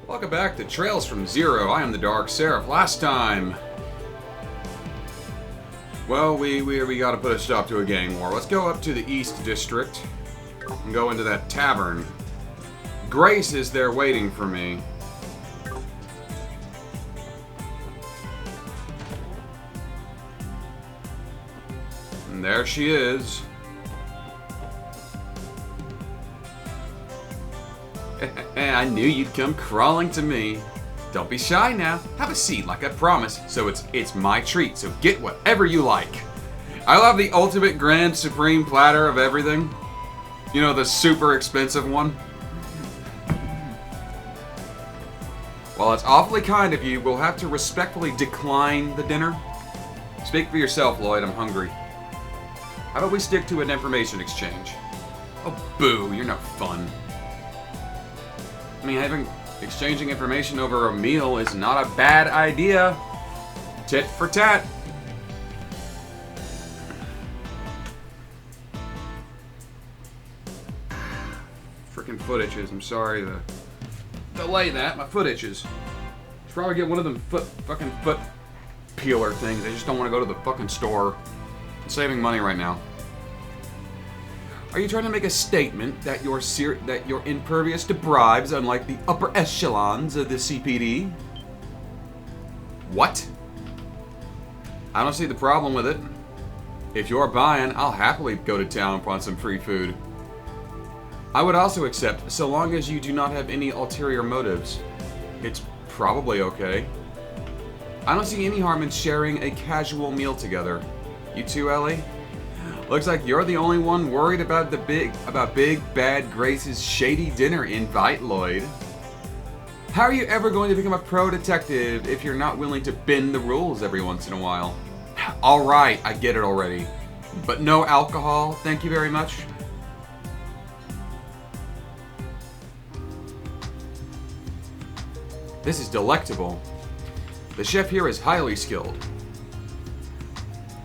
Welcome back to Trails from Zero. I am the TheDarkSeraph. Last time, well, we gotta put a stop to a gang war. Let's go up to the East District and go into that tavern. Grace is there waiting for me. And there she is. I knew you'd come crawling to me. Don't be shy now. Have a seat like I promised. So it's my treat. So get whatever you like. I love the ultimate grand supreme platter of everything. You know, the super expensive one. While it's awfully kind of you, we'll have to respectfully decline the dinner. Speak for yourself, Lloyd. I'm hungry. How about we stick to an information exchange? Oh, boo. You're no fun. I mean, exchanging information over a meal is not a bad idea. Tit for tat. Freaking foot itches. I'm sorry to delay that. My foot itches. Should probably get one of them fucking foot peeler things. I just don't want to go to the fucking store. I'm saving money right now. Are you trying to make a statement that you're impervious to bribes, unlike the upper echelons of the CPD? What? I don't see the problem with it. If you're buying, I'll happily go to town on some free food. I would also accept, so long as you do not have any ulterior motives. It's probably okay. I don't see any harm in sharing a casual meal together. You too, Ellie? Looks like you're the only one worried about big bad Grace's shady dinner invite, Lloyd. How are you ever going to become a pro detective if you're not willing to bend the rules every once in a while? Alright, I get it already. But no alcohol, thank you very much. This is delectable. The chef here is highly skilled.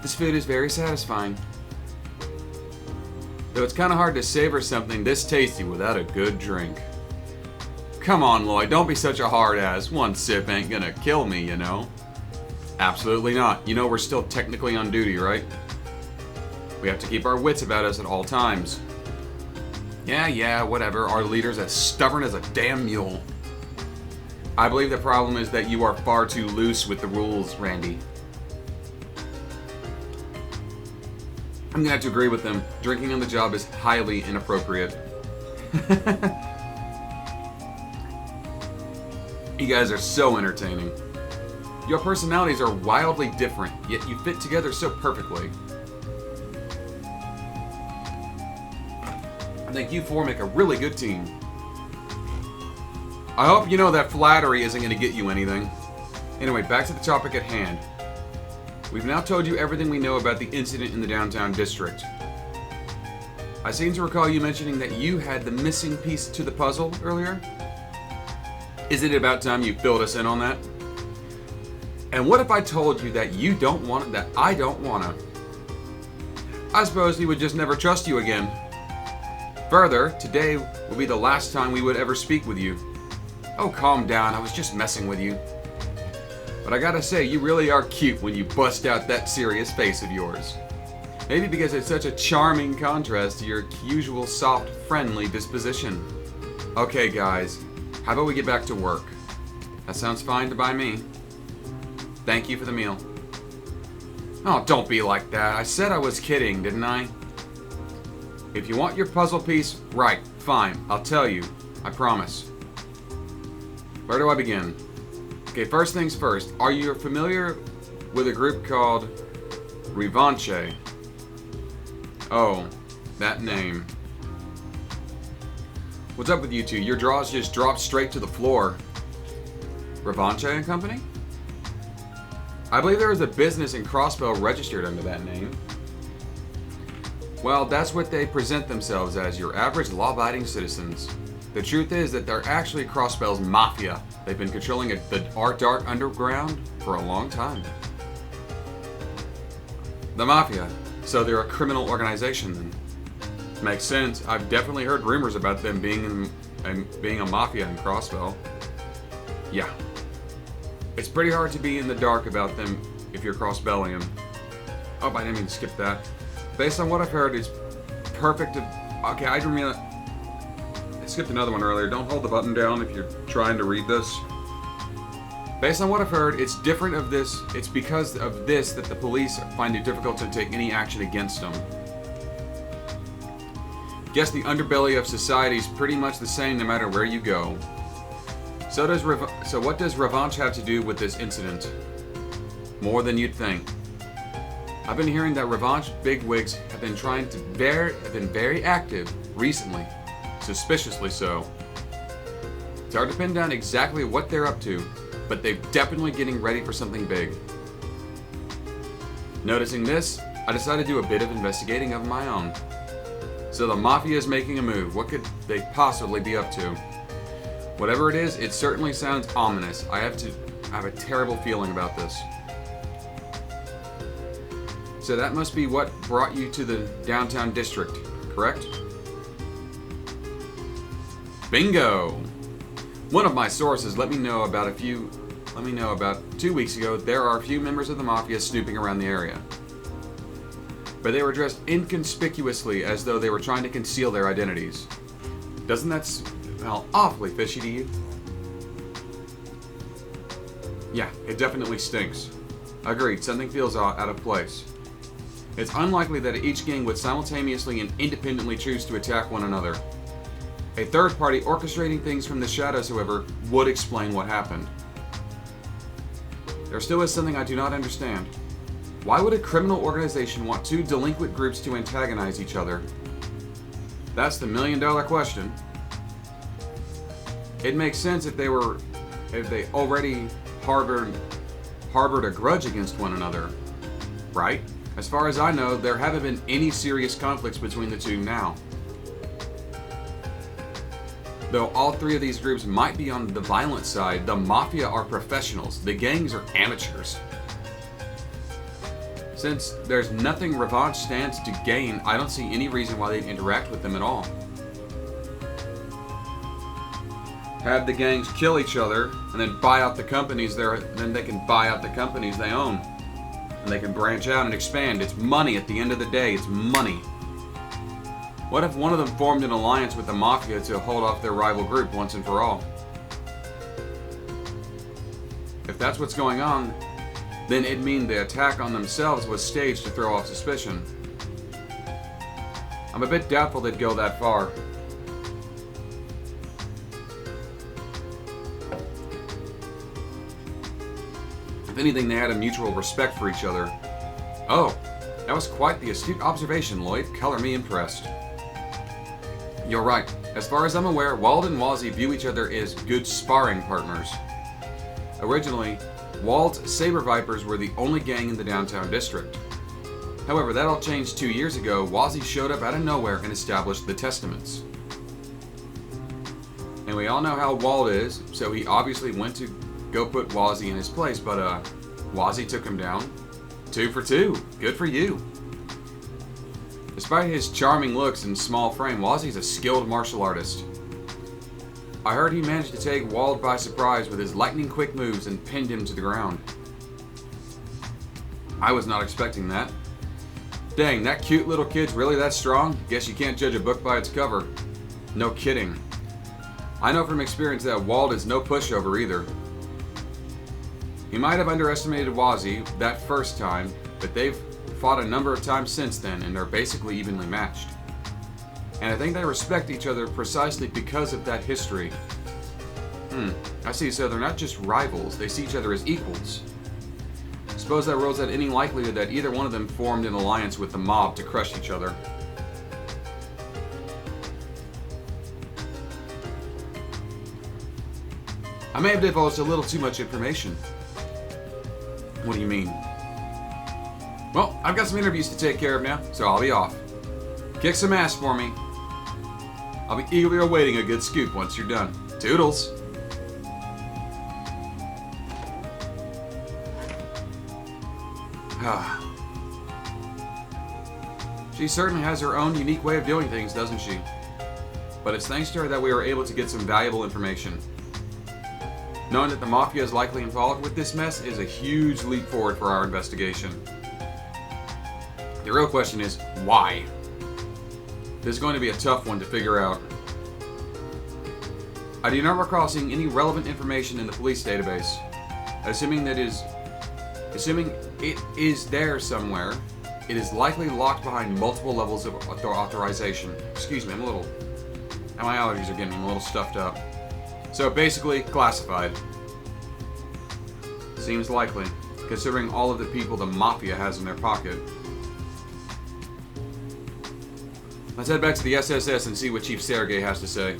This food is very satisfying. Though it's kind of hard to savor something this tasty without a good drink. Come on, Lloyd, don't be such a hard ass. One sip ain't gonna kill me, you know? Absolutely not. You know we're still technically on duty, right? We have to keep our wits about us at all times. Yeah, whatever. Our leader's as stubborn as a damn mule. I believe the problem is that you are far too loose with the rules, Randy. I'm gonna have to agree with them. Drinking on the job is highly inappropriate. You guys are so entertaining. Your personalities are wildly different, yet you fit together so perfectly. I think you four make a really good team. I hope you know that flattery isn't gonna get you anything. Anyway, back to the topic at hand. We've now told you everything we know about the incident in the downtown district. I seem to recall you mentioning that you had the missing piece to the puzzle earlier. Is it about time you filled us in on that? And what if I told you that I don't wanna? I suppose he would just never trust you again. Further, today will be the last time we would ever speak with you. Oh, calm down, I was just messing with you. But I gotta say, you really are cute when you bust out that serious face of yours. Maybe because it's such a charming contrast to your usual soft, friendly disposition. Okay, guys, how about we get back to work? That sounds fine by me. Thank you for the meal. Oh, don't be like that. I said I was kidding, didn't I? If you want your puzzle piece, right, fine, I'll tell you. I promise. Where do I begin? Okay, first things first. Are you familiar with a group called Revanche? Oh, that name. What's up with you two? Your jaws just dropped straight to the floor. Revanche and Company? I believe there is a business in Crossbell registered under that name. Well, that's what they present themselves as, your average law-abiding citizens. The truth is that they're actually Crossbell's Mafia. They've been controlling the dark underground for a long time. The Mafia. So they're a criminal organization then. Makes sense. I've definitely heard rumors about them being a Mafia in Crossbell. Yeah. It's pretty hard to be in the dark about them if you're cross-bellying. Oh, I didn't mean to skip that. Based on what I've heard, it's perfect to... Okay, I didn't mean... I skipped another one earlier. Don't hold the button down if you're trying to read this. Based on what I've heard, it's different of this. It's because of this that the police find it difficult to take any action against them. Guess the underbelly of society is pretty much the same no matter where you go. So what does revanche have to do with this incident? More than you'd think. I've been hearing that revanche bigwigs have been very active recently, suspiciously so. It's hard to pin down exactly what they're up to, but they're definitely getting ready for something big. Noticing this, I decided to do a bit of investigating of my own. So the Mafia is making a move. What could they possibly be up to? Whatever it is, it certainly sounds ominous. I have a terrible feeling about this. So that must be what brought you to the downtown district, correct? Bingo! One of my sources let me know about 2 weeks ago there are a few members of the Mafia snooping around the area. But they were dressed inconspicuously as though they were trying to conceal their identities. Doesn't that smell awfully fishy to you? Yeah, it definitely stinks. Agreed, something feels out of place. It's unlikely that each gang would simultaneously and independently choose to attack one another. A third party orchestrating things from the shadows, however, would explain what happened. There still is something I do not understand. Why would a criminal organization want two delinquent groups to antagonize each other? That's the million-dollar question. It makes sense if they already harbored a grudge against one another, right? As far as I know, there haven't been any serious conflicts between the two now. Though all three of these groups might be on the violent side, the Mafia are professionals. The gangs are amateurs. Since there's nothing revanche stands to gain, I don't see any reason why they'd interact with them at all. Have the gangs kill each other and then buy out the companies then they can buy out the companies they own. And they can branch out and expand. It's money at the end of the day. It's money. What if one of them formed an alliance with the Mafia to hold off their rival group once and for all? If that's what's going on, then it'd mean the attack on themselves was staged to throw off suspicion. I'm a bit doubtful they'd go that far. If anything, they had a mutual respect for each other. Oh, that was quite the astute observation, Lloyd. Color me impressed. You're right. As far as I'm aware, Wald and Wazzy view each other as good sparring partners. Originally, Wald's Saber Vipers were the only gang in the downtown district. However, that all changed 2 years ago. Wazzy showed up out of nowhere and established the Testaments. And we all know how Wald is, so he obviously went to go put Wazzy in his place, but Wazzy took him down. 2 for 2. Good for you. Despite his charming looks and small frame, Wazzy's a skilled martial artist. I heard he managed to take Wald by surprise with his lightning-quick moves and pinned him to the ground. I was not expecting that. Dang, that cute little kid's really that strong? Guess you can't judge a book by its cover. No kidding. I know from experience that Wald is no pushover either. He might have underestimated Wazzy that first time, but they've fought a number of times since then and are basically evenly matched. And I think they respect each other precisely because of that history. I see, so they're not just rivals, they see each other as equals. Suppose that rules out any likelihood that either one of them formed an alliance with the mob to crush each other. I may have divulged a little too much information. What do you mean? Well, I've got some interviews to take care of now, so I'll be off. Kick some ass for me. I'll be eagerly awaiting a good scoop once you're done. Toodles! She certainly has her own unique way of doing things, doesn't she? But it's thanks to her that we were able to get some valuable information. Knowing that the Mafia is likely involved with this mess is a huge leap forward for our investigation. The real question is, why? This is going to be a tough one to figure out. I do not recall seeing any relevant information in the police database. Assuming it is there somewhere, it is likely locked behind multiple levels of authorization. Excuse me, my allergies are getting me a little stuffed up. So basically, classified. Seems likely, considering all of the people the Mafia has in their pocket. Let's head back to the SSS and see what Chief Sergey has to say.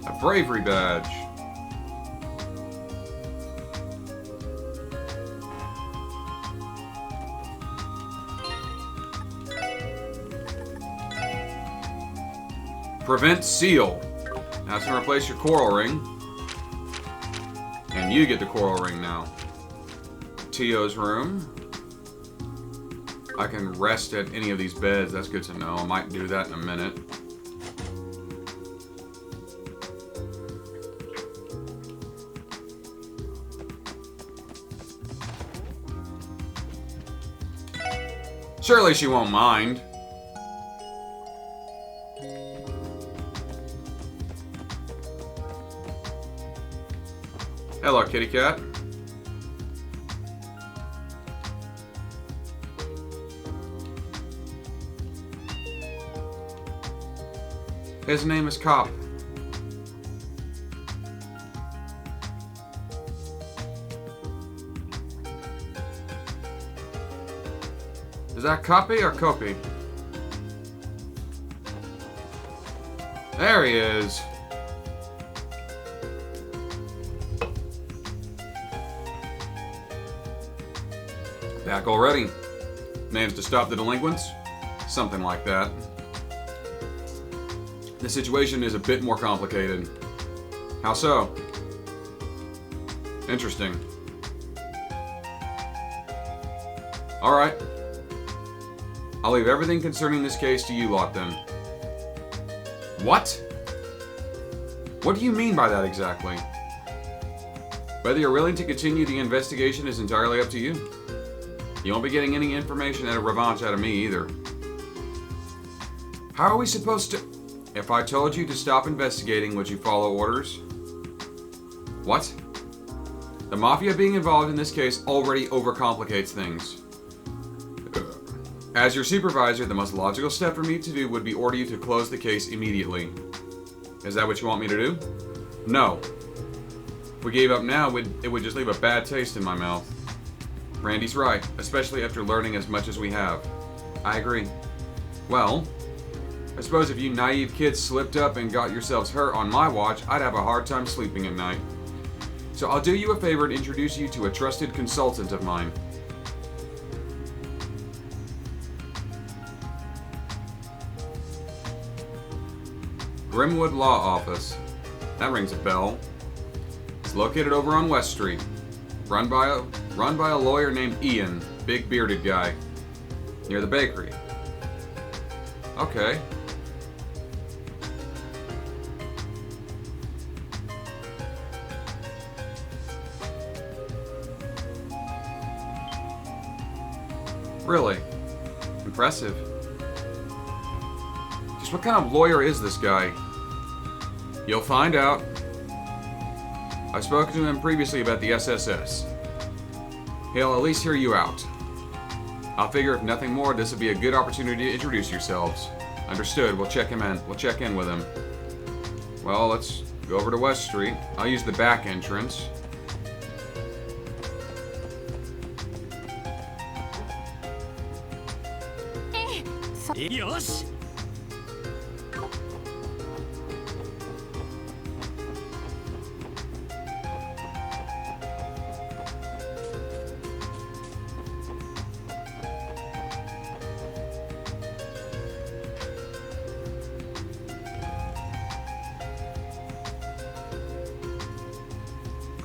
A bravery badge. Prevent seal. Now it's going to replace your coral ring. And you get the coral ring now. Tio's room. I can rest at any of these beds. That's good to know. I might do that in a minute. Surely she won't mind. Hello, kitty cat. His name is Cop. Is that Copy or Copy? There he is. Back already. Names to stop the delinquents? Something like that. The situation is a bit more complicated. How so? Interesting. Alright. I'll leave everything concerning this case to you lot then. What? What do you mean by that exactly? Whether you're willing to continue the investigation is entirely up to you. You won't be getting any information out of revanche out of me either. How are we supposed to... If I told you to stop investigating, would you follow orders? What? The Mafia being involved in this case already overcomplicates things. As your supervisor, the most logical step for me to do would be order you to close the case immediately. Is that what you want me to do? No. If we gave up now, it would just leave a bad taste in my mouth. Randy's right, especially after learning as much as we have. I agree. Well, I suppose if you naive kids slipped up and got yourselves hurt on my watch, I'd have a hard time sleeping at night. So I'll do you a favor and introduce you to a trusted consultant of mine. Grimwood Law Office. That rings a bell. It's located over on West Street. Run by a lawyer named Ian, big bearded guy. Near the bakery. Okay. Really? Impressive. Just what kind of lawyer is this guy? You'll find out. I've spoken to him previously about the SSS. He'll at least hear you out. I'll figure if nothing more, this would be a good opportunity to introduce yourselves. Understood. We'll check him in. We'll check in with him. Well, let's go over to West Street. I'll use the back entrance. Yosh!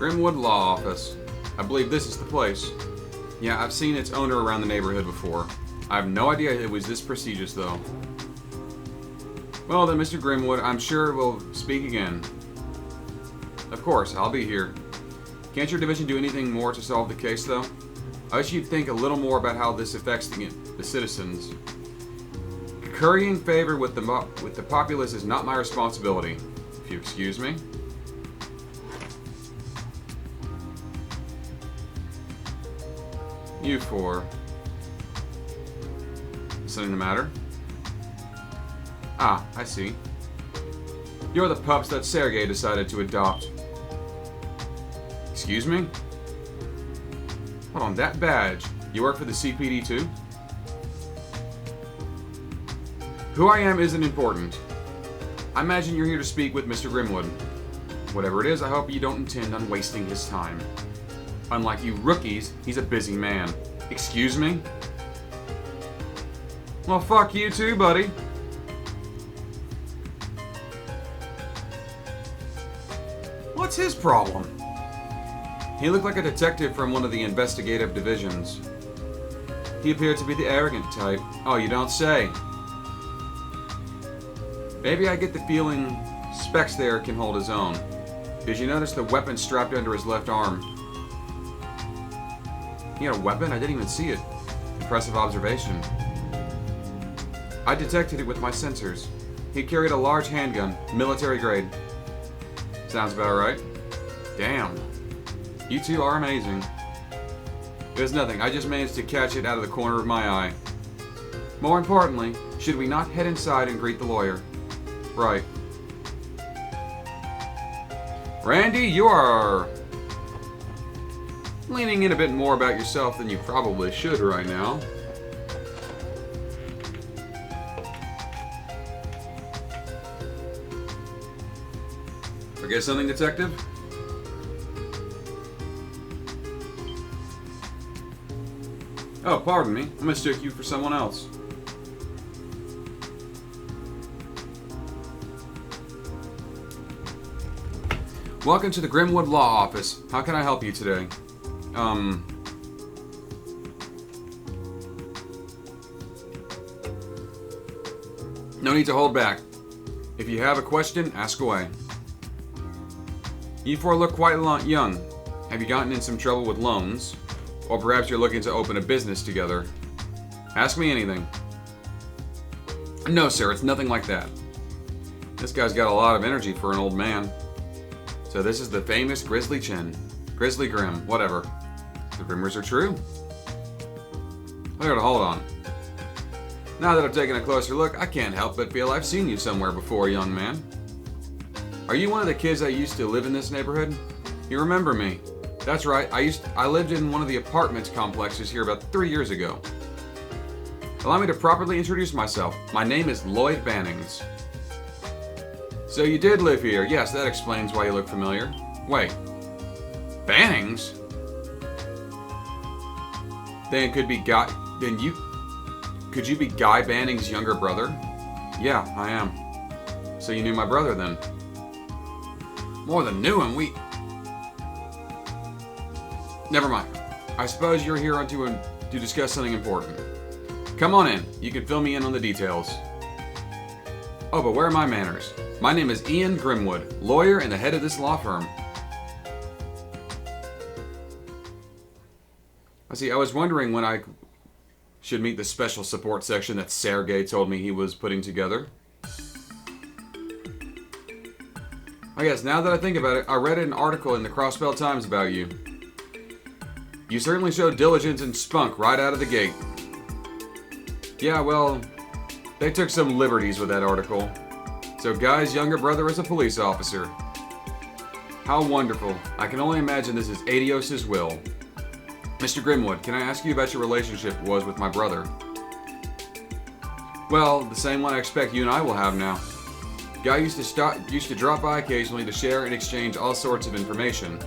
Grimwood Law Office. I believe this is the place. Yeah, I've seen its owner around the neighborhood before. I have no idea it was this prestigious, though. Well then, Mr. Grimwood, I'm sure we'll speak again. Of course, I'll be here. Can't your division do anything more to solve the case, though? I wish you'd think a little more about how this affects the citizens. Currying favor with the populace is not my responsibility, if you excuse me. You four. Something the matter? Ah, I see. You're the pups that Sergei decided to adopt. Excuse me? Hold on, that badge. You work for the CPD too? Who I am isn't important. I imagine you're here to speak with Mr. Grimwood. Whatever it is, I hope you don't intend on wasting his time. Unlike you rookies, he's a busy man. Excuse me? Well, fuck you too, buddy. What's his problem? He looked like a detective from one of the investigative divisions. He appeared to be the arrogant type. Oh, you don't say. Maybe I get the feeling Specs there can hold his own. Did you notice the weapon strapped under his left arm? He had a weapon? I didn't even see it. Impressive observation. I detected it with my sensors. He carried a large handgun, military grade. Sounds about right. Damn. You two are amazing. It was nothing. I just managed to catch it out of the corner of my eye. More importantly, should we not head inside and greet the lawyer? Right. Randy, you are leaning in a bit more about yourself than you probably should right now. Forget something, detective? Oh, pardon me. I mistook you for someone else. Welcome to the Grimwood Law Office. How can I help you today? No need to hold back. If you have a question, ask away. You four look quite young. Have you gotten in some trouble with loans? Or perhaps you're looking to open a business together? Ask me anything. No, sir, it's nothing like that. This guy's got a lot of energy for an old man. So this is the famous Grizzly Chin. Grizzly Grim, whatever. The rumors are true. I gotta hold on. Now that I've taken a closer look, I can't help but feel I've seen you somewhere before, young man. Are you one of the kids that used to live in this neighborhood? You remember me. That's right, I lived in one of the apartment complexes here about 3 years ago. Allow me to properly introduce myself. My name is Lloyd Bannings. So you did live here. Yes, that explains why you look familiar. Wait. Bannings? Then could you be Guy Banning's younger brother? Yeah, I am. So you knew my brother then? More than knew him, Never mind. I suppose you're here to discuss something important. Come on in. You can fill me in on the details. Oh, but where are my manners? My name is Ian Grimwood, lawyer and the head of this law firm. I was wondering when I should meet the special support section that Sergei told me he was putting together. I guess now that I think about it, I read an article in the Crossbell Times about you. You certainly showed diligence and spunk right out of the gate. Yeah, well, they took some liberties with that article. So Guy's younger brother is a police officer. How wonderful. I can only imagine this is Adios' will. Mr. Grimwood, can I ask you about your relationship was with my brother? Well, the same one I expect you and I will have now. Guy used to drop by occasionally to share and exchange all sorts of information.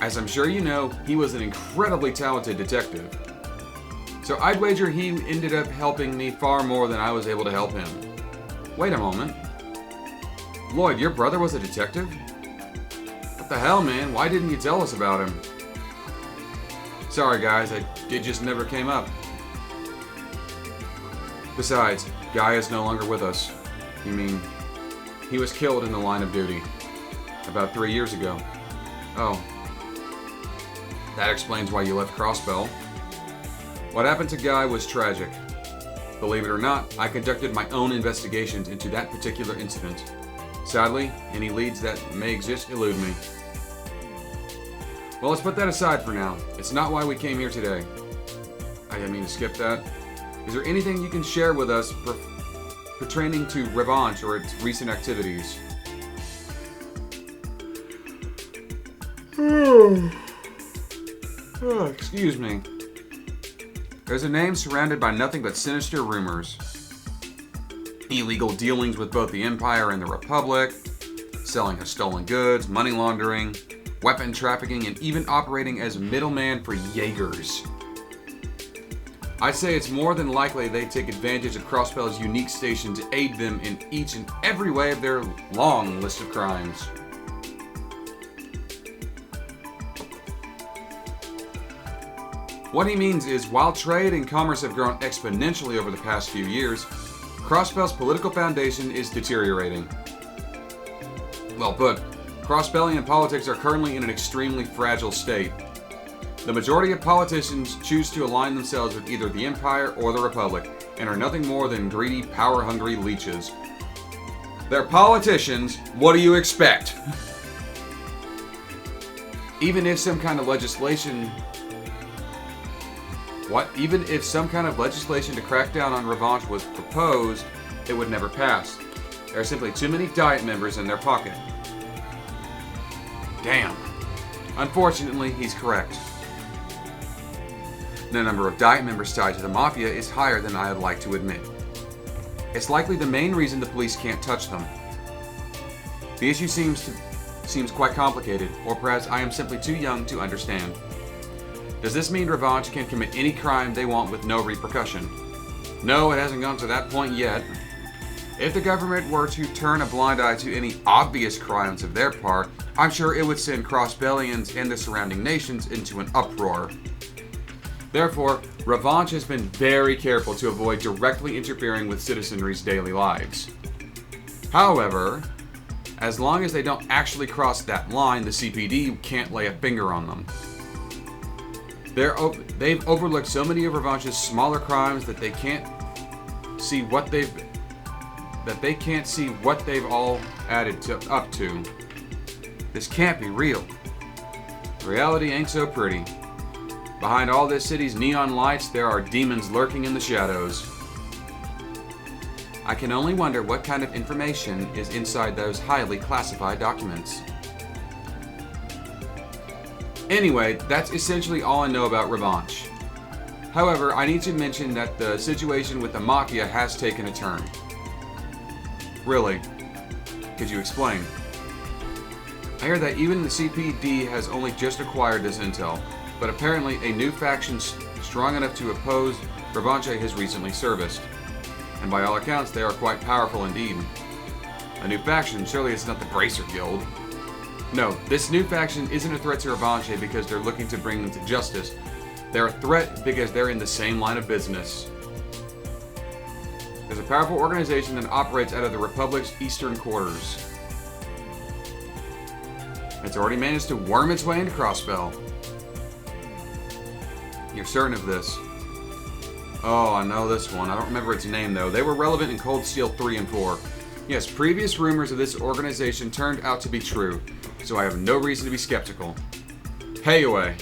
As I'm sure you know, he was an incredibly talented detective. So I'd wager he ended up helping me far more than I was able to help him. Wait a moment. Lloyd, your brother was a detective? Of What the hell, man? Why didn't you tell us about him? Sorry, guys, it just never came up. Besides, Guy is no longer with us. You mean, he was killed in the line of duty about 3 years ago. Oh. That explains why you left Crossbell. What happened to Guy was tragic. Believe it or not, I conducted my own investigations into that particular incident. Sadly, any leads that may exist elude me. Well, let's put that aside for now. It's not why we came here today. I didn't mean to skip that. Is there anything you can share with us pertaining to Revanche or its recent activities? Excuse me. There's a name surrounded by nothing but sinister rumors. Illegal dealings with both the Empire and the Republic, selling of stolen goods, money laundering, weapon trafficking, and even operating as middleman for Jaegers. I'd say it's more than likely they take advantage of Crossbell's unique station to aid them in each and every way of their long list of crimes. What he means is, while trade and commerce have grown exponentially over the past few years, Crossbell's political foundation is deteriorating. Well put, Crossbellian politics are currently in an extremely fragile state. The majority of politicians choose to align themselves with either the Empire or the Republic, and are nothing more than greedy, power-hungry leeches. They're politicians, what do you expect? Even if some kind of legislation to crack down on Revanche was proposed, it would never pass. There are simply too many Diet members in their pocket. Damn. Unfortunately, he's correct. The number of Diet members tied to the Mafia is higher than I'd like to admit. It's likely the main reason the police can't touch them. The issue seems quite complicated, or perhaps I am simply too young to understand. Does this mean Revanche can commit any crime they want with no repercussion? No, it hasn't gone to that point yet. If the government were to turn a blind eye to any obvious crimes of their part, I'm sure it would send Crossbellians and the surrounding nations into an uproar. Therefore, Revanche has been very careful to avoid directly interfering with citizenry's daily lives. However, as long as they don't actually cross that line, the CPD can't lay a finger on them. They've overlooked so many of Revanche's smaller crimes that they can't see what they've all added up to. This can't be real. Reality ain't so pretty. Behind all this city's neon lights, there are demons lurking in the shadows. I can only wonder what kind of information is inside those highly classified documents. Anyway, that's essentially all I know about Revanche. However, I need to mention that the situation with the Mafia has taken a turn. Really? Could you explain? I hear that even the CPD has only just acquired this intel, but apparently a new faction strong enough to oppose Revanche has recently surfaced. And by all accounts, they are quite powerful indeed. A new faction? Surely it's not the Bracer Guild. No, this new faction isn't a threat to Revanche because they're looking to bring them to justice. They're a threat because they're in the same line of business. There's a powerful organization that operates out of the Republic's eastern quarters. It's already managed to worm its way into Crossbell. You're certain of this? Oh, I know this one. I don't remember its name, though. They were relevant in Cold Steel 3 and 4. Yes, previous rumors of this organization turned out to be true, so I have no reason to be skeptical. Payaway.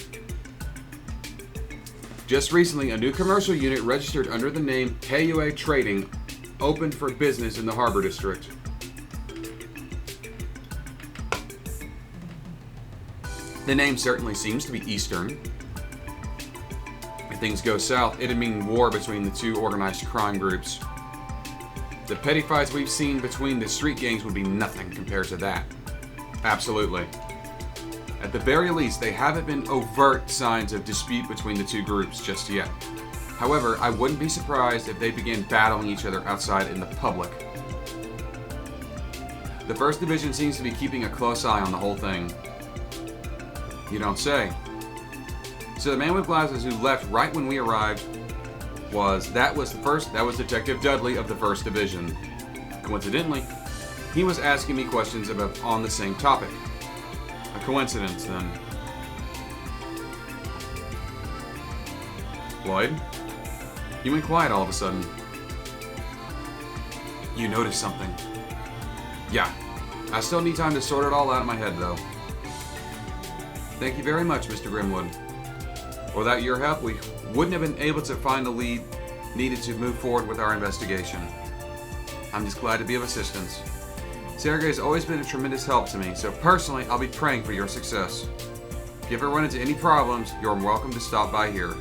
Just recently, a new commercial unit registered under the name Payaway Trading opened for business in the Harbor District. The name certainly seems to be Eastern. If things go south, it'd mean war between the two organized crime groups. The petty fights we've seen between the street gangs would be nothing compared to that. Absolutely. At the very least, they haven't been overt signs of dispute between the two groups just yet. However, I wouldn't be surprised if they began battling each other outside in the public. The 1st Division seems to be keeping a close eye on the whole thing. You don't say. So the man with glasses who left right when we arrived was Detective Dudley of the 1st Division. Coincidentally, he was asking me questions on the same topic. A coincidence, then. Lloyd? You went quiet all of a sudden. You noticed something. Yeah. I still need time to sort it all out in my head, though. Thank you very much, Mr. Grimwood. Without your help, we wouldn't have been able to find the lead needed to move forward with our investigation. I'm just glad to be of assistance. Sergei has always been a tremendous help to me, so personally, I'll be praying for your success. If you ever run into any problems, you're welcome to stop by here.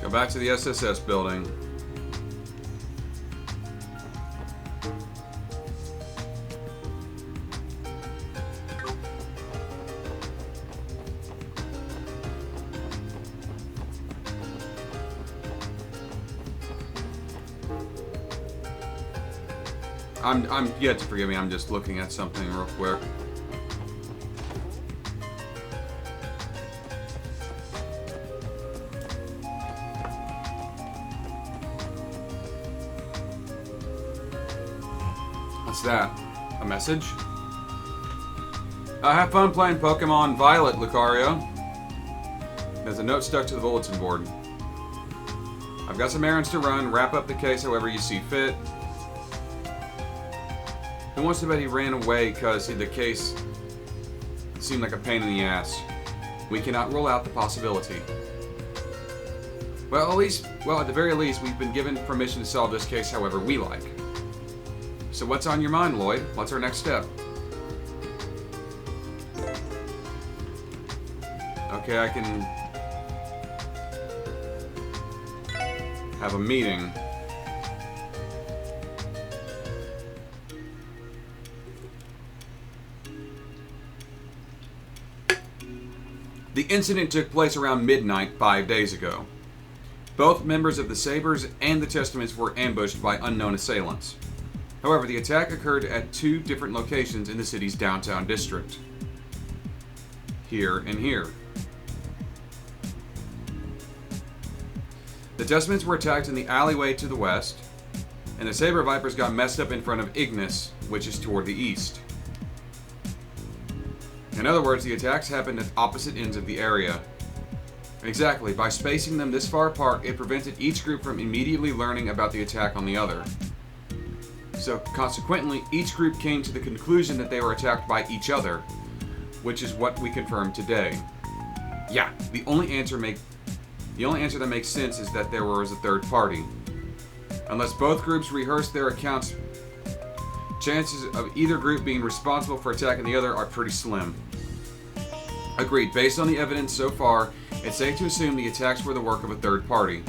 Go back to the SSS building. You have to forgive me, I'm just looking at something real quick. What's that? A message? Have fun playing Pokemon Violet, Lucario. There's a note stuck to the bulletin board. I've got some errands to run. Wrap up the case however you see fit. Who wants to bet he ran away because the case seemed like a pain in the ass? We cannot rule out the possibility. Well, at the very least, we've been given permission to solve this case however we like. So what's on your mind, Lloyd? What's our next step? Okay, I can have a meeting. The incident took place around midnight 5 days ago. Both members of the Sabres and the Testaments were ambushed by unknown assailants. However, the attack occurred at 2 different locations in the city's downtown district. Here and here. The Testaments were attacked in the alleyway to the west, and the Saber Vipers got messed up in front of Ignis, which is toward the east. In other words, the attacks happened at opposite ends of the area. Exactly, by spacing them this far apart, it prevented each group from immediately learning about the attack on the other. So, consequently, each group came to the conclusion that they were attacked by each other, which is what we confirmed today. Yeah, the only answer that makes sense is that there was a third party. Unless both groups rehearsed their accounts, chances of either group being responsible for attacking the other are pretty slim. Agreed, based on the evidence so far, it's safe to assume the attacks were the work of a third party.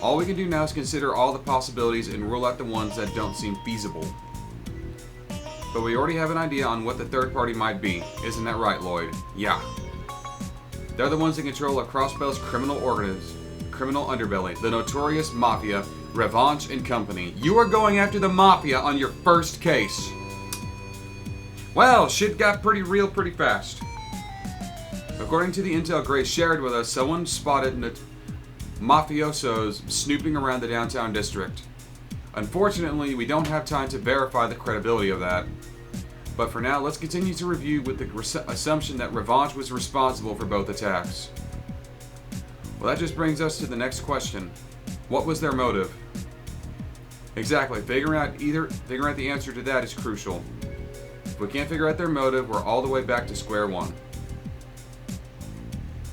All we can do now is consider all the possibilities and rule out the ones that don't seem feasible. But we already have an idea on what the third party might be. Isn't that right, Lloyd? Yeah. They're the ones that control a Crossbell's criminal underbelly, the notorious Mafia, Revanche and Company. You are going after the Mafia on your first case. Well, shit got pretty real pretty fast. According to the intel Grace shared with us, someone spotted mafiosos snooping around the downtown district. Unfortunately, we don't have time to verify the credibility of that. But for now, let's continue to review with the assumption that Revanche was responsible for both attacks. Well, that just brings us to the next question. What was their motive? Exactly, figuring out the answer to that is crucial. If we can't figure out their motive, we're all the way back to square one.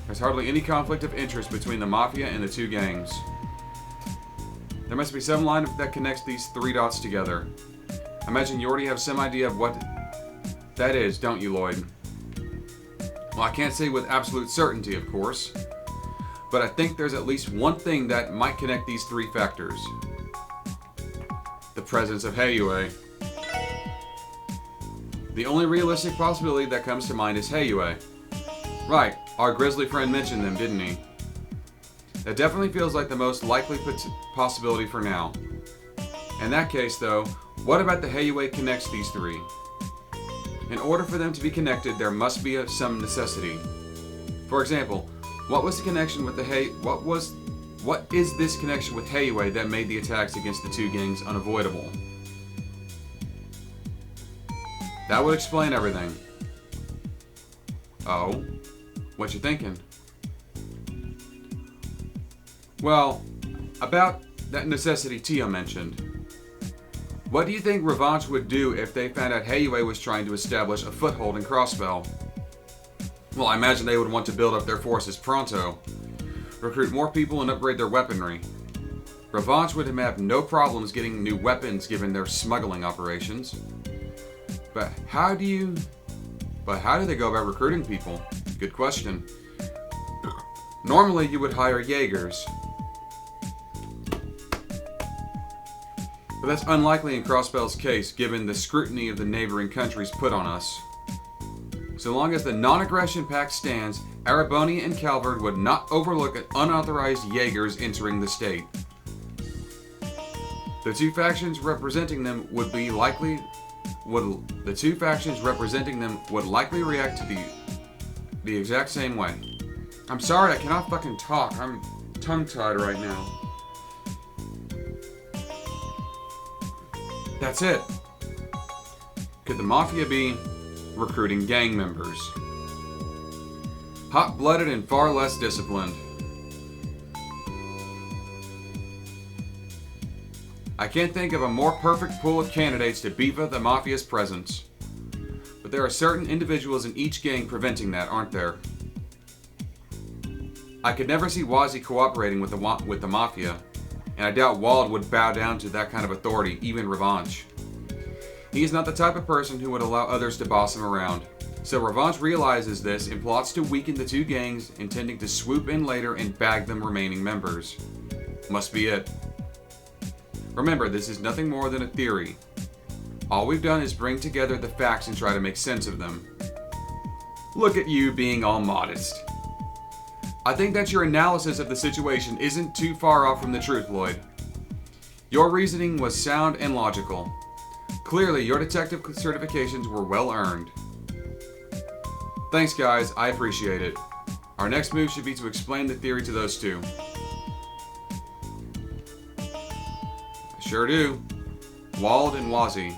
There's hardly any conflict of interest between the Mafia and the 2 gangs. There must be some line that connects these 3 dots together. I imagine you already have some idea of what that is, don't you, Lloyd? Well, I can't say with absolute certainty, of course, but I think there's at least one thing that might connect these 3 factors. The presence of Heiyue. The only realistic possibility that comes to mind is Heiyue. Right, our grizzly friend mentioned them, didn't he? That definitely feels like the most likely possibility for now. In that case, though, what about the Heiyue connects these three? In order for them to be connected, there must be some necessity. For example, what was the connection with what is this connection with Heiyue that made the attacks against the two gangs unavoidable? That would explain everything. Oh? What you thinking? Well, about that necessity Tio mentioned. What do you think Revanche would do if they found out Heiyue was trying to establish a foothold in Crossbell? Well, I imagine they would want to build up their forces pronto, recruit more people and upgrade their weaponry. Revanche would have no problems getting new weapons given their smuggling operations. But how do they go about recruiting people? Good question. Normally you would hire Jaegers. But that's unlikely in Crossbell's case, given the scrutiny of the neighboring countries put on us. So long as the non-aggression pact stands, Araboni and Calvard would not overlook unauthorized Jaegers entering the state. The two factions representing them would likely react to the exact same way. I'm sorry, I cannot fucking talk. I'm tongue-tied right now. That's it. Could the Mafia be recruiting gang members? Hot-blooded and far less disciplined. I can't think of a more perfect pool of candidates to beef up the Mafia's presence. But there are certain individuals in each gang preventing that, aren't there? I could never see Wazi cooperating with the Mafia, and I doubt Wald would bow down to that kind of authority, even Revanche. He is not the type of person who would allow others to boss him around. So Revanche realizes this and plots to weaken the two gangs, intending to swoop in later and bag them remaining members. Must be it. Remember, this is nothing more than a theory. All we've done is bring together the facts and try to make sense of them. Look at you being all modest. I think that your analysis of the situation isn't too far off from the truth, Lloyd. Your reasoning was sound and logical. Clearly, your detective certifications were well earned. Thanks, guys. I appreciate it. Our next move should be to explain the theory to those two. Sure do. Wald and Wazi,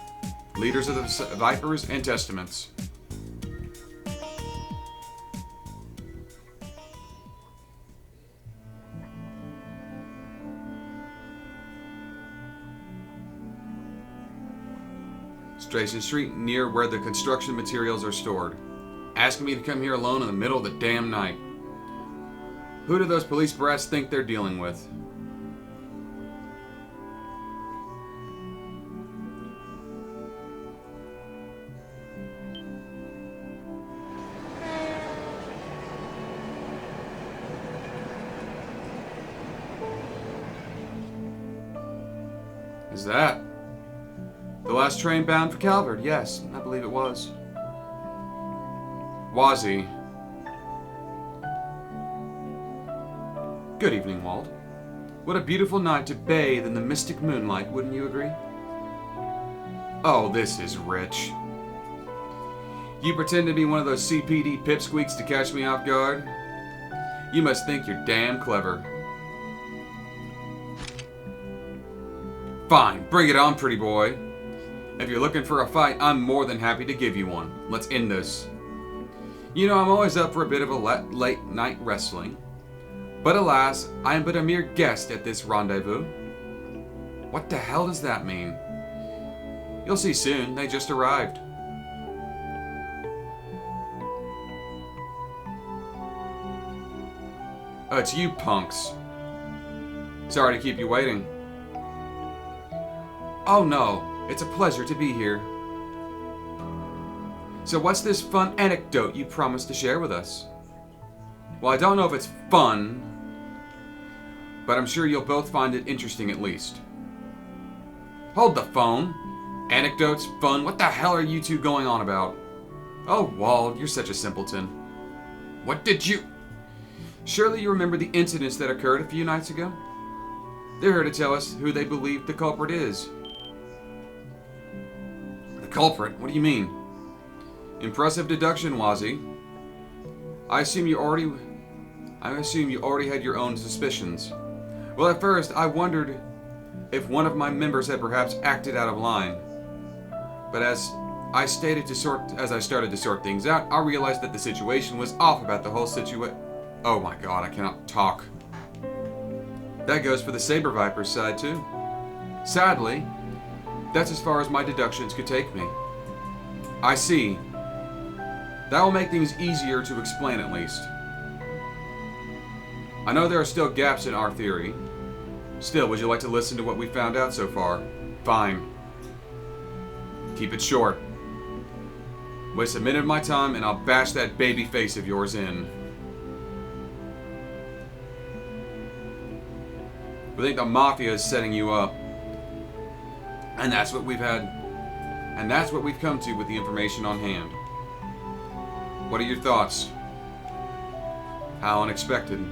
leaders of the Vipers and Testaments. Station Street, near where the construction materials are stored. Asking me to come here alone in the middle of the damn night. Who do those police brats think they're dealing with? Is that the last train bound for Calvert? Yes, I believe it was. Wazi. Good evening, Wald. What a beautiful night to bathe in the mystic moonlight, wouldn't you agree? Oh, this is rich. You pretend to be one of those CPD pipsqueaks to catch me off guard? You must think you're damn clever. Fine, bring it on, pretty boy. If you're looking for a fight, I'm more than happy to give you one. Let's end this. You know, I'm always up for a bit of a late night wrestling. But alas, I am but a mere guest at this rendezvous. What the hell does that mean? You'll see soon, they just arrived. Oh, it's you punks. Sorry to keep you waiting. Oh no, it's a pleasure to be here. So what's this fun anecdote you promised to share with us? Well, I don't know if it's fun, but I'm sure you'll both find it interesting at least. Hold the phone. Anecdotes? Fun? What the hell are you two going on about? Oh, Wald, you're such a simpleton. What did you... Surely you remember the incidents that occurred a few nights ago? They're here to tell us who they believe the culprit is. The culprit? What do you mean? Impressive deduction, Wazzy. I assume you already had your own suspicions. Well, at first, I wondered if one of my members had perhaps acted out of line. But as I started to sort things out, I realized that the situation was off about the whole situation. Oh my god, I cannot talk. That goes for the Saber Viper's side, too. Sadly, that's as far as my deductions could take me. I see. That will make things easier to explain, at least. I know there are still gaps in our theory. Still, would you like to listen to what we found out so far? Fine. Keep it short. Waste a minute of my time and I'll bash that baby face of yours in. We think the Mafia is setting you up. And that's what we've come to with the information on hand. What are your thoughts? How unexpected.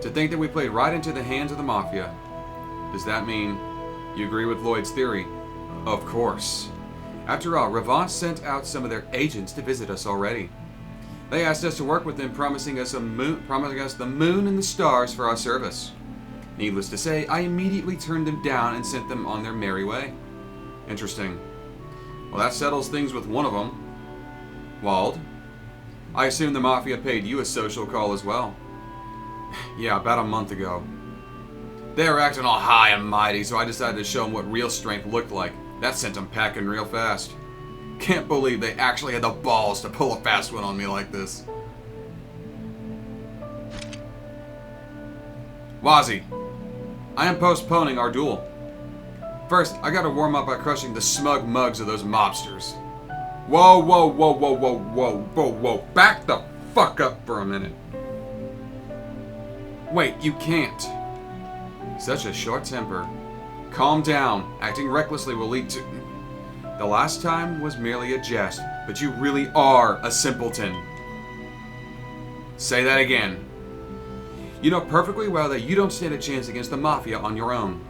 To think that we played right into the hands of the Mafia. Does that mean you agree with Lloyd's theory? Of course. After all, Revant sent out some of their agents to visit us already. They asked us to work with them, promising us the moon and the stars for our service. Needless to say, I immediately turned them down and sent them on their merry way. Interesting. Well, that settles things with one of them. Wald, I assume the Mafia paid you a social call as well. Yeah, about a month ago. They were acting all high and mighty, so I decided to show them what real strength looked like. That sent them packing real fast. Can't believe they actually had the balls to pull a fast one on me like this. Wazzy, I am postponing our duel. First, I gotta warm up by crushing the smug mugs of those mobsters. Whoa, whoa, whoa, whoa, whoa, whoa, whoa, whoa. Back the fuck up for a minute. Wait, you can't. Such a short temper. Calm down. Acting recklessly will lead to... The last time was merely a jest, but you really are a simpleton. Say that again. You know perfectly well that you don't stand a chance against the Mafia on your own.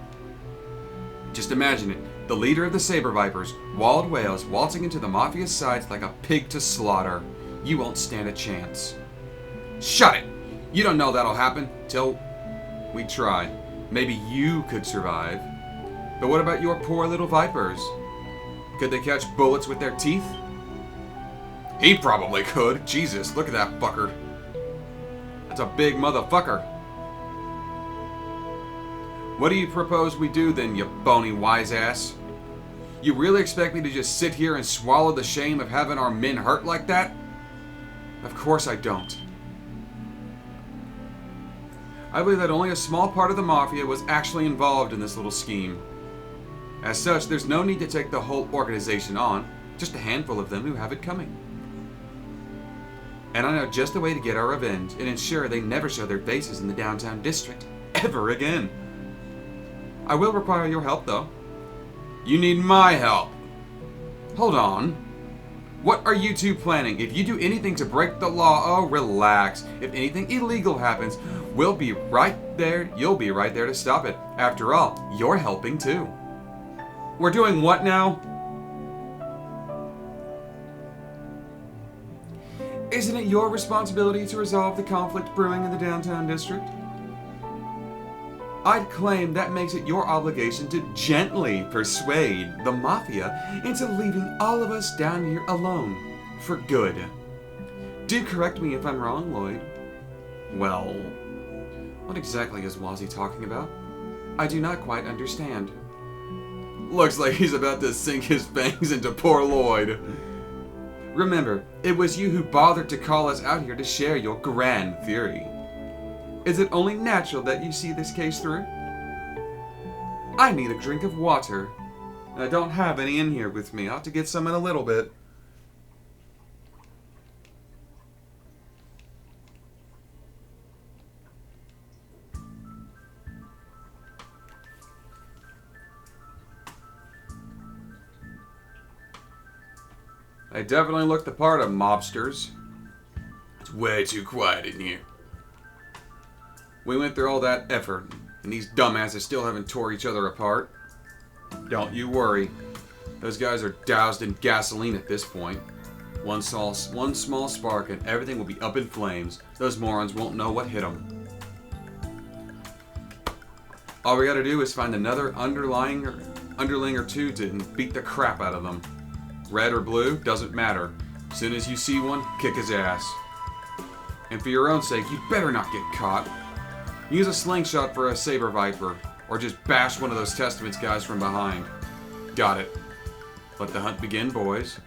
Just imagine it. The leader of the Saber Vipers, Wald Wales, waltzing into the Mafia's sides like a pig to slaughter. You won't stand a chance. Shut it! You don't know that'll happen till we try. Maybe you could survive. But what about your poor little Vipers? Could they catch bullets with their teeth? He probably could. Jesus, look at that fucker. That's a big motherfucker. What do you propose we do then, you bony wise ass? You really expect me to just sit here and swallow the shame of having our men hurt like that? Of course I don't. I believe that only a small part of the Mafia was actually involved in this little scheme. As such, there's no need to take the whole organization on, just a handful of them who have it coming. And I know just the way to get our revenge and ensure they never show their faces in the downtown district ever again. I will require your help, though. You need my help. Hold on. What are you two planning? If you do anything to break the law, oh, relax. If anything illegal happens, we'll be right there. You'll be right there to stop it. After all, you're helping too. We're doing what now? Isn't it your responsibility to resolve the conflict brewing in the downtown district? I'd claim that makes it your obligation to gently persuade the Mafia into leaving all of us down here alone. For good. Do correct me if I'm wrong, Lloyd. Well, what exactly is Wazzy talking about? I do not quite understand. Looks like he's about to sink his fangs into poor Lloyd. Remember, it was you who bothered to call us out here to share your grand theory. Is it only natural that you see this case through? I need a drink of water. I don't have any in here with me. I'll have to get some in a little bit. They definitely look the part of mobsters. It's way too quiet in here. We went through all that effort, and these dumbasses still haven't tore each other apart. Don't you worry. Those guys are doused in gasoline at this point. One small spark and everything will be up in flames. Those morons won't know what hit them. All we gotta do is find another underling or two to beat the crap out of them. Red or blue, doesn't matter. As soon as you see one, kick his ass. And for your own sake, you better not get caught. Use a slingshot for a saber viper, or just bash one of those Testaments guys from behind. Got it. Let the hunt begin, boys.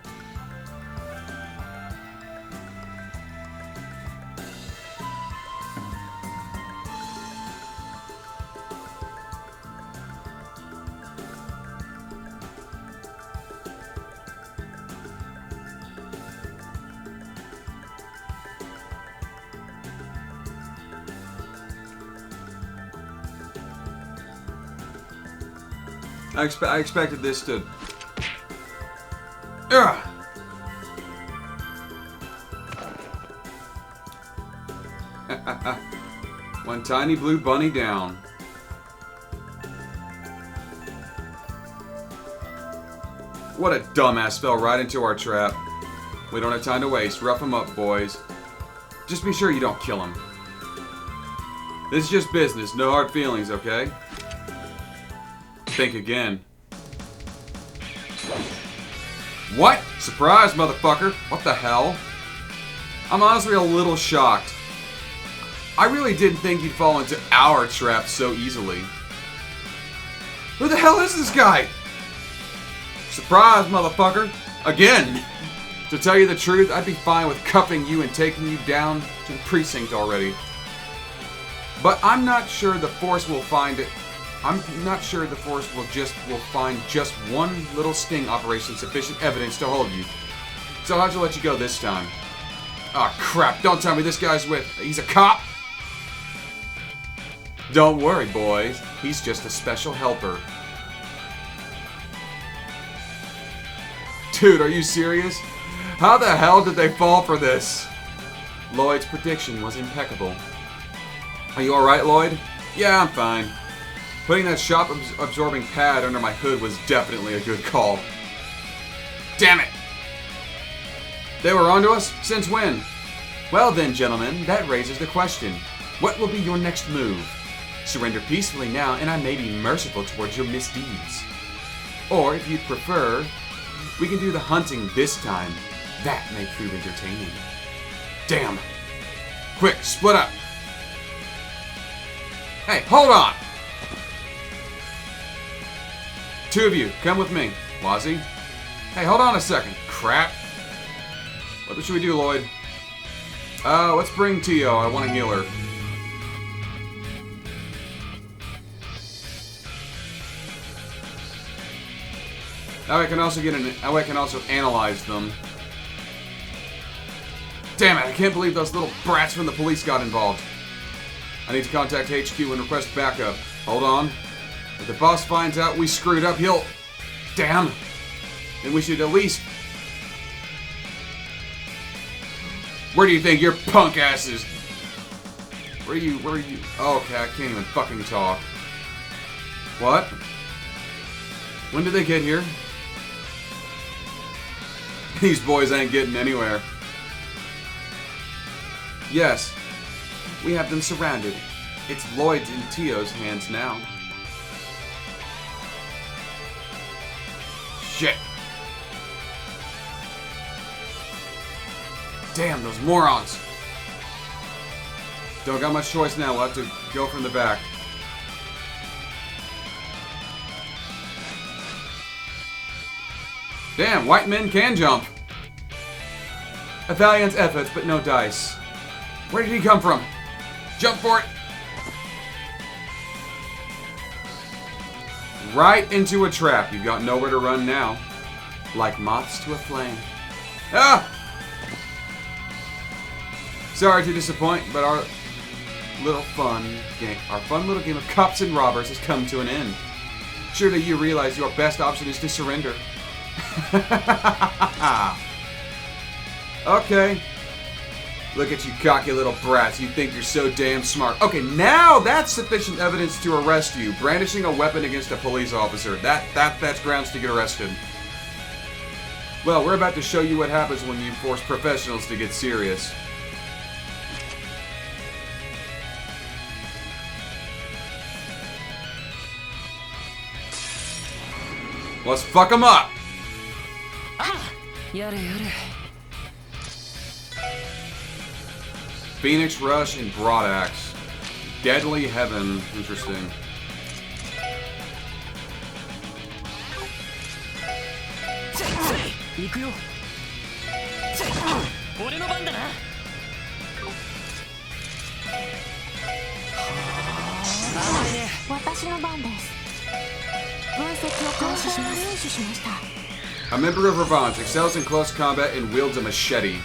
I expected this to... Ugh! One tiny blue bunny down. What a dumbass fell right into our trap. We don't have time to waste. Rough him up, boys. Just be sure you don't kill him. This is just business. No hard feelings, okay? Think again. What? Surprise, motherfucker. What the hell? I'm honestly a little shocked. I really didn't think you'd fall into our trap so easily. Who the hell is this guy? Surprise, motherfucker. Again. To tell you the truth, I'd be fine with cuffing you and taking you down to the precinct already. But I'm not sure the Force will find it. I'm not sure the Force will find just one little sting operation sufficient evidence to hold you. So how'd you let you go this time? Oh crap, don't tell me this guy's he's a cop? Don't worry, boys. He's just a special helper. Dude, are you serious? How the hell did they fall for this? Lloyd's prediction was impeccable. Are you alright, Lloyd? Yeah, I'm fine. Putting that shock-absorbing pad under my hood was definitely a good call. Damn it! They were onto us? Since when? Well then, gentlemen, that raises the question. What will be your next move? Surrender peacefully now, and I may be merciful towards your misdeeds. Or, if you'd prefer, we can do the hunting this time. That may prove entertaining. Damn! Quick, split up! Hey, hold on! Two of you, come with me. Wazzy? Hey, hold on a second. Crap. What should we do, Lloyd? Let's bring Tio. I want to heal her. Now I can also analyze them. Damn it, I can't believe those little brats from the police got involved. I need to contact HQ and request backup. Hold on. If the boss finds out we screwed up, he'll... Damn! Then we should at least... Where do you think your punk ass is? Where are you? Oh, okay, I can't even fucking talk. What? When did they get here? These boys ain't getting anywhere. Yes. We have them surrounded. It's Lloyd's in Tio's hands now. Shit. Damn, those morons. Don't got much choice now. We'll have to go from the back. Damn, white men can jump. A valiant effort, but no dice. Where did he come from? Jump for it. Right into a trap. You've got nowhere to run now. Like moths to a flame. Ah! Sorry to disappoint, but our fun little game of cops and robbers has come to an end. Surely you realize your best option is to surrender. Okay. Look at you cocky little brats. You think you're so damn smart. Okay, now that's sufficient evidence to arrest you. Brandishing a weapon against a police officer. That's grounds to get arrested. Well, we're about to show you what happens when you force professionals to get serious. Let's fuck them up. Phoenix Rush and Broadaxe. Deadly Heaven. Interesting. A member of Revanche excels in close combat and wields a machete.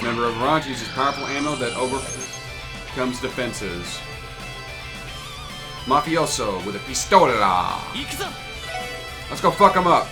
Member of Revanche uses powerful ammo that overcomes defenses. Mafioso with a pistola. Let's go fuck him up.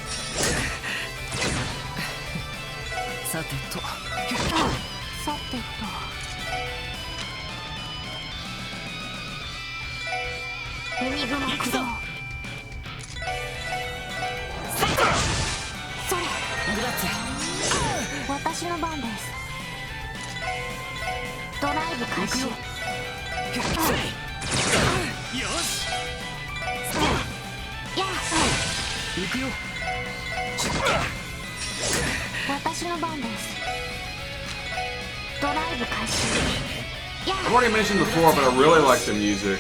I've already mentioned before, but I really like the music.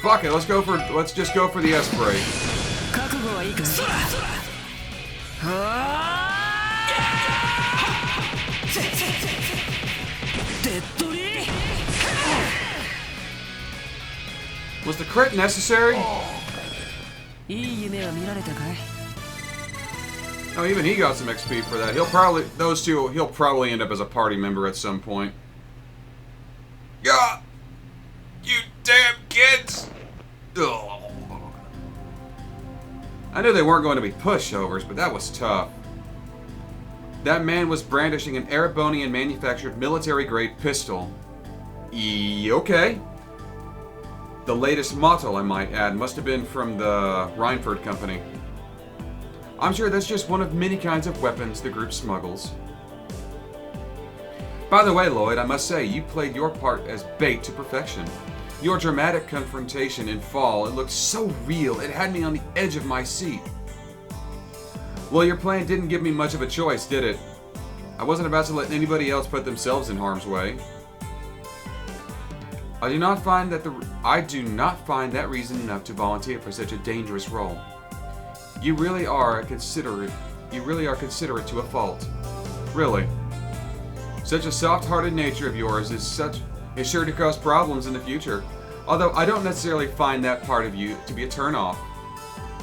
Fuck it, let's just go for the S-Spray. Was the crit necessary? Oh, even he got some XP for that. He'll probably end up as a party member at some point. Yeah! You damn kids! Ugh. I knew they weren't going to be pushovers, but that was tough. That man was brandishing an Erebonian manufactured military-grade pistol. Okay. The latest model, I might add, must have been from the Reinford Company. I'm sure that's just one of many kinds of weapons the group smuggles. By the way, Lloyd, I must say, you played your part as bait to perfection. Your dramatic confrontation in Fall, it looked so real, it had me on the edge of my seat. Well, your plan didn't give me much of a choice, did it? I wasn't about to let anybody else put themselves in harm's way. I do not find that reason enough to volunteer for such a dangerous role. You really are considerate to a fault. Really. Such a soft-hearted nature of yours is sure to cause problems in the future. Although I don't necessarily find that part of you to be a turn-off.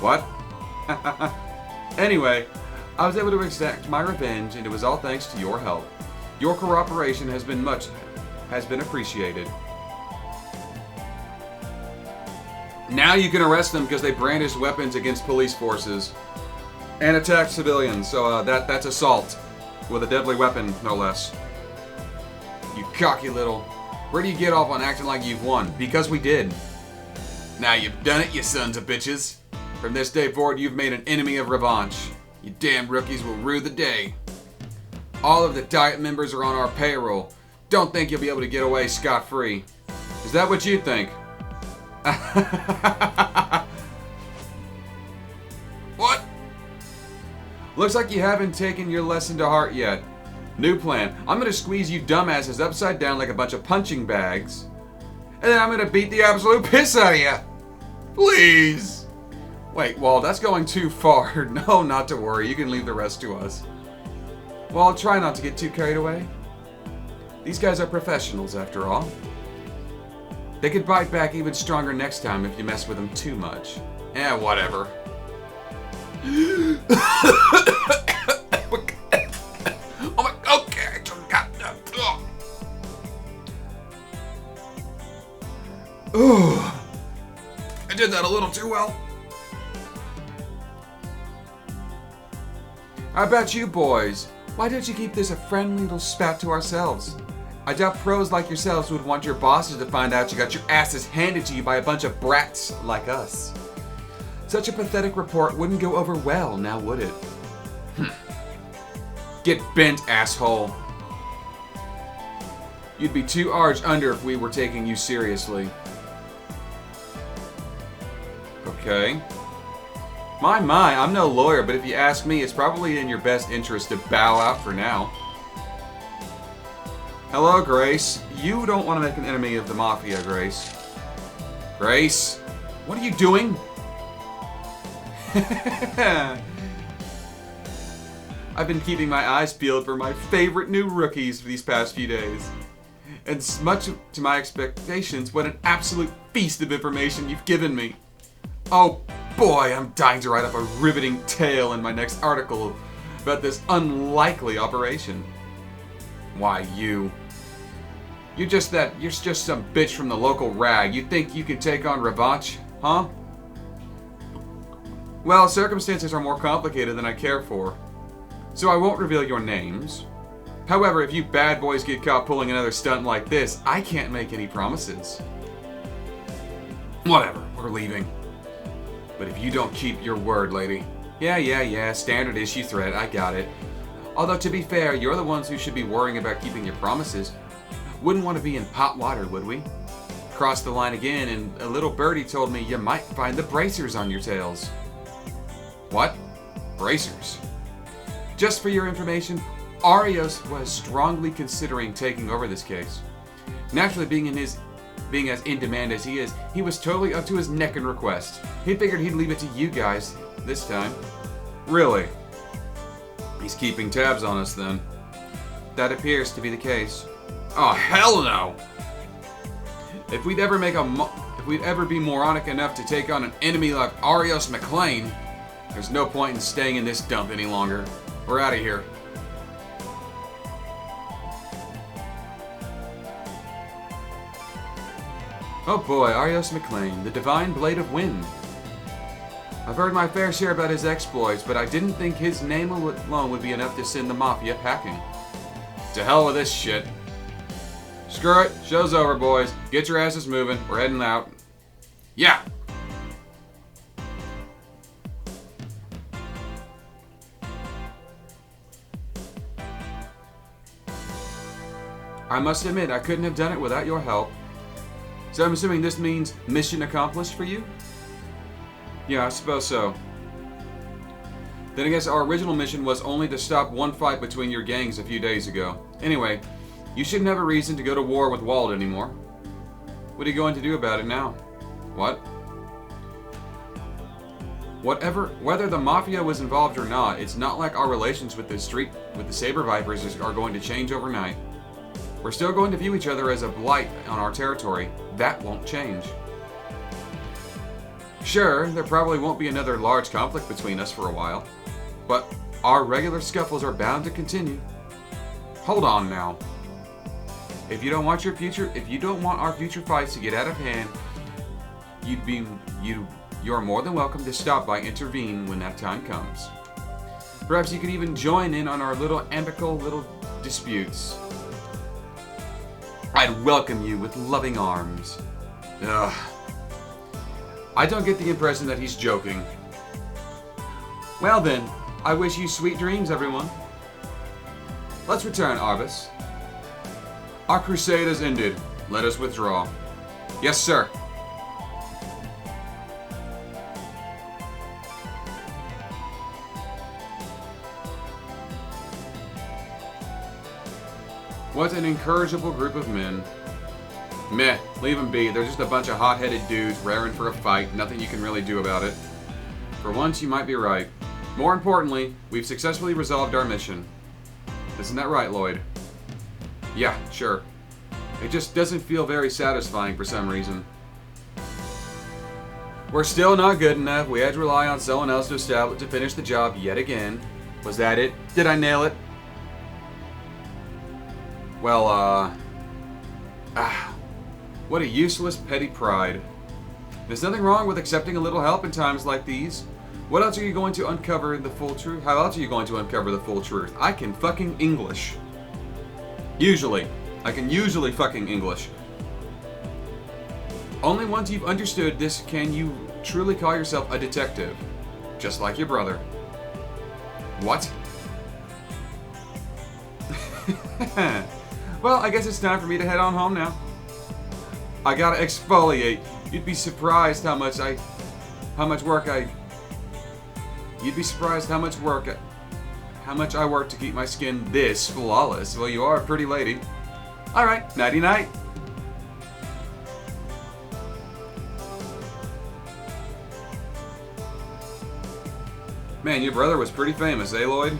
What? Anyway, I was able to exact my revenge, and it was all thanks to your help. Your cooperation has been appreciated. Now you can arrest them because they brandished weapons against police forces and attacked civilians. So that's assault with a deadly weapon, no less. You cocky little... Where do you get off on acting like you've won? Because we did. Now you've done it, you sons of bitches. From this day forward, you've made an enemy of Revanche. You damn rookies will rue the day. All of the Diet members are on our payroll. Don't think you'll be able to get away scot-free. Is that what you think? What? Looks like you haven't taken your lesson to heart yet. New plan. I'm gonna squeeze you dumbasses upside down like a bunch of punching bags. And then I'm gonna beat the absolute piss out of you. Please. Wait, Walt, that's going too far. No, not to worry. You can leave the rest to us. Well, I'll try not to get too carried away. These guys are professionals, after all. They could bite back even stronger next time if you mess with them too much. Eh, whatever. Oh my, okay, I just got that. Oh, I did that a little too well. How about you boys? Why don't you keep this a friendly little spat to ourselves? I doubt pros like yourselves would want your bosses to find out you got your asses handed to you by a bunch of brats like us. Such a pathetic report wouldn't go over well, now would it? Get bent, asshole. You'd be 2 args under if we were taking you seriously. Okay. My, I'm no lawyer, but if you ask me, it's probably in your best interest to bow out for now. Hello, Grace. You don't want to make an enemy of the Mafia, Grace. Grace? What are you doing? I've been keeping my eyes peeled for my favorite new rookies for these past few days. And much to my expectations, what an absolute feast of information you've given me. Oh boy, I'm dying to write up a riveting tale in my next article about this unlikely operation. Why, you're just some bitch from the local rag. You think you can take on Revanche, huh? Well, circumstances are more complicated than I care for, so I won't reveal your names. However, if you bad boys get caught pulling another stunt like this, I can't make any promises. Whatever, we're leaving. But if you don't keep your word, lady. Yeah, standard issue threat, I got it. Although, to be fair, you're the ones who should be worrying about keeping your promises. Wouldn't want to be in hot water, would we? Crossed the line again, and a little birdie told me you might find the bracers on your tails. What? Bracers? Just for your information, Arios was strongly considering taking over this case. Naturally, being as in demand as he is, he was totally up to his neck in request. He figured he'd leave it to you guys this time. Really? He's keeping tabs on us then. That appears to be the case. Oh, hell no! If we'd ever be moronic enough to take on an enemy like Arios McLean, there's no point in staying in this dump any longer. We're out of here. Oh boy, Arios McLean, the divine blade of wind. I've heard my fair share about his exploits, but I didn't think his name alone would be enough to send the Mafia packing. To hell with this shit. Screw it, show's over, boys. Get your asses moving, we're heading out. Yeah! I must admit, I couldn't have done it without your help. So I'm assuming this means mission accomplished for you? Yeah, I suppose so. Then I guess our original mission was only to stop one fight between your gangs a few days ago. Anyway, you shouldn't have a reason to go to war with Wald anymore. What are you going to do about it now? What? Whether the Mafia was involved or not, it's not like our relations with the Saber Vipers are going to change overnight. We're still going to view each other as a blight on our territory. That won't change. Sure, there probably won't be another large conflict between us for a while, but our regular scuffles are bound to continue. Hold on now. If you don't want our future fights to get out of hand, you're more than welcome to stop by and intervene when that time comes. Perhaps you could even join in on our amicable little disputes. I'd welcome you with loving arms. Ugh. I don't get the impression that he's joking. Well then, I wish you sweet dreams, everyone. Let's return, Arbus. Our crusade has ended. Let us withdraw. Yes, sir. What an incorrigible group of men. Meh, leave them be. They're just a bunch of hot-headed dudes raring for a fight. Nothing you can really do about it. For once, you might be right. More importantly, we've successfully resolved our mission. Isn't that right, Lloyd? Yeah, sure. It just doesn't feel very satisfying for some reason. We're still not good enough. We had to rely on someone else to finish the job yet again. Was that it? Did I nail it? Well, what a useless, petty pride. There's nothing wrong with accepting a little help in times like these. What else are you going to uncover the full truth? How else are you going to uncover the full truth? I can fucking English. Usually. I can usually fucking English. Only once you've understood this can you truly call yourself a detective. Just like your brother. What? Well, I guess it's time for me to head on home now. I gotta exfoliate. You'd be surprised how much I work to keep my skin this flawless. Well, you are a pretty lady. Alright, nighty night. Man, your brother was pretty famous, eh, Lloyd?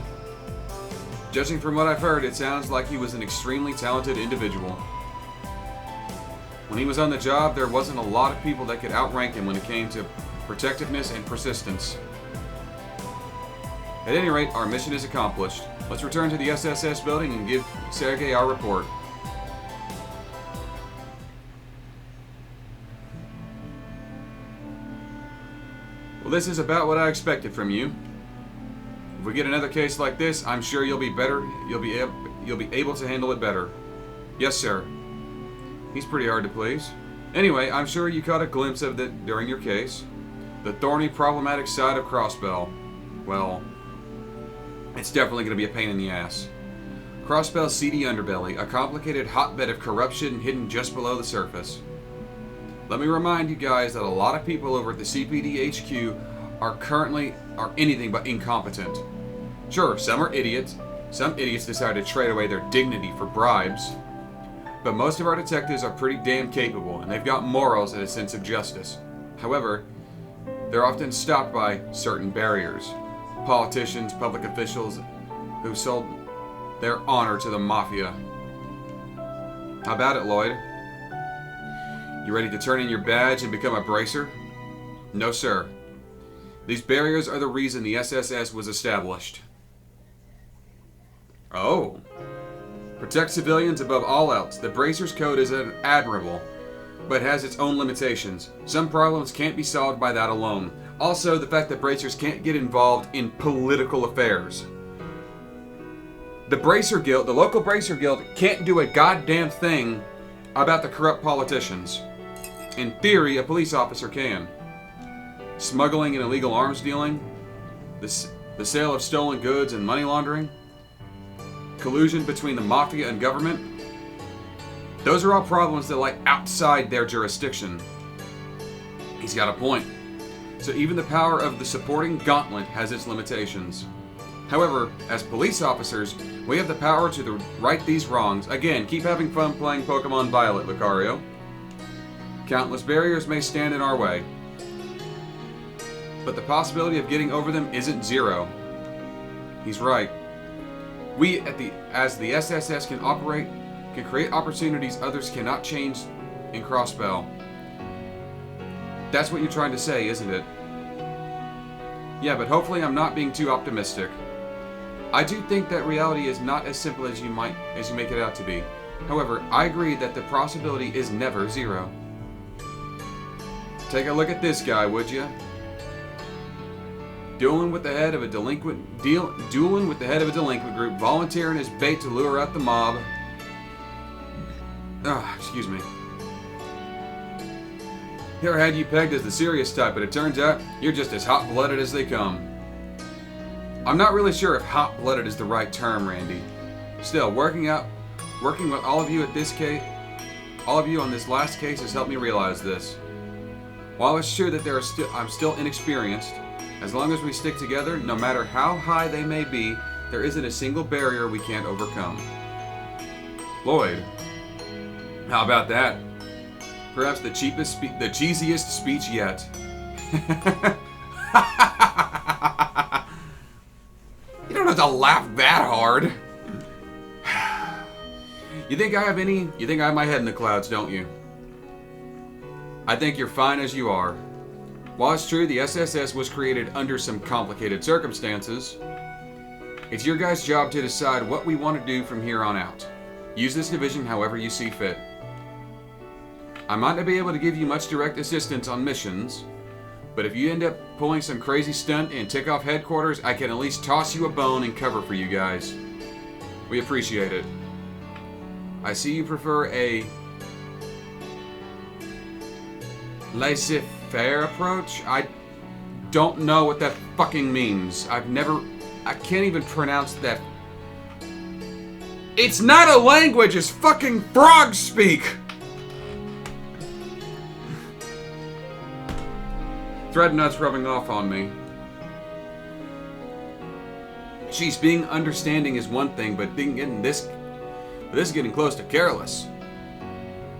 Judging from what I've heard, it sounds like he was an extremely talented individual. When he was on the job, there wasn't a lot of people that could outrank him when it came to protectiveness and persistence. At any rate, our mission is accomplished. Let's return to the SSS building and give Sergei our report. Well, this is about what I expected from you. If we get another case like this, I'm sure you'll be better. You'll be able to handle it better. Yes, sir. He's pretty hard to please. Anyway, I'm sure you caught a glimpse of it during your case. The thorny, problematic side of Crossbell. Well, it's definitely going to be a pain in the ass. Crossbell's seedy underbelly, a complicated hotbed of corruption hidden just below the surface. Let me remind you guys that a lot of people over at the CPD HQ are anything but incompetent. Sure, some are idiots. Some idiots decide to trade away their dignity for bribes. But most of our detectives are pretty damn capable, and they've got morals and a sense of justice. However, they're often stopped by certain barriers. Politicians, public officials who sold their honor to the Mafia. How about it, Lloyd? You ready to turn in your badge and become a bracer? No, sir. These barriers are the reason the SSS was established. Oh. Protect civilians above all else. The Bracers Code is admirable, but has its own limitations. Some problems can't be solved by that alone. Also, the fact that Bracers can't get involved in political affairs. The Bracer Guild, the local Bracer Guild, can't do a goddamn thing about the corrupt politicians. In theory, a police officer can. Smuggling and illegal arms dealing, the sale of stolen goods and money laundering, collusion between the Mafia and government. Those are all problems that lie outside their jurisdiction. He's got a point. So even the power of the supporting gauntlet has its limitations. However, as police officers, we have the power to right these wrongs. Again, keep having fun playing Pokemon Violet, Lucario. Countless barriers may stand in our way, but the possibility of getting over them isn't zero. He's right. We, as the SSS, can create opportunities others cannot change in Crossbell. That's what you're trying to say, isn't it? Yeah, but hopefully I'm not being too optimistic. I do think that reality is not as simple as you make it out to be. However, I agree that the possibility is never zero. Take a look at this guy, would you? Dueling with the head of a delinquent group, volunteering his bait to lure out the mob. Excuse me. Here I had you pegged as the serious type, but it turns out you're just as hot-blooded as they come. I'm not really sure if hot-blooded is the right term, Randy. Still, working with all of you on this last case has helped me realize this. While it's true that I'm still inexperienced, as long as we stick together, no matter how high they may be, there isn't a single barrier we can't overcome. Lloyd. How about that? Perhaps the cheesiest speech yet. You don't have to laugh that hard. You think I have my head in the clouds, don't you? I think you're fine as you are. While it's true the SSS was created under some complicated circumstances, it's your guys' job to decide what we want to do from here on out. Use this division however you see fit. I might not be able to give you much direct assistance on missions, but if you end up pulling some crazy stunt and tick off headquarters, I can at least toss you a bone and cover for you guys. We appreciate it. I see you prefer a laissez-faire approach. I don't know what that fucking means. I can't even pronounce that. It's not a language, it's fucking frog speak! Threadnut's rubbing off on me. Jeez, being understanding is one thing, but this is getting close to careless.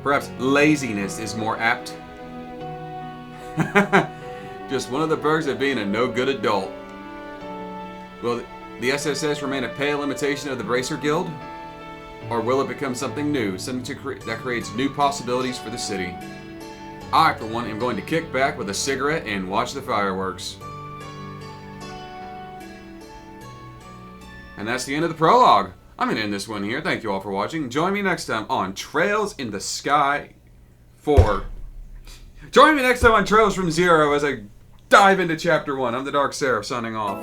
Perhaps laziness is more apt. Just one of the perks of being a no-good adult. Will the SSS remain a pale imitation of the Bracer Guild? Or will it become something new, something that creates new possibilities for the city? I, for one, am going to kick back with a cigarette and watch the fireworks. And that's the end of the prologue. I'm going to end this one here. Thank you all for watching. Join me next time on Trails in the Sky 4. Join me next time on Trails from Zero as I dive into Chapter 1. I'm the Dark Seraph, signing off.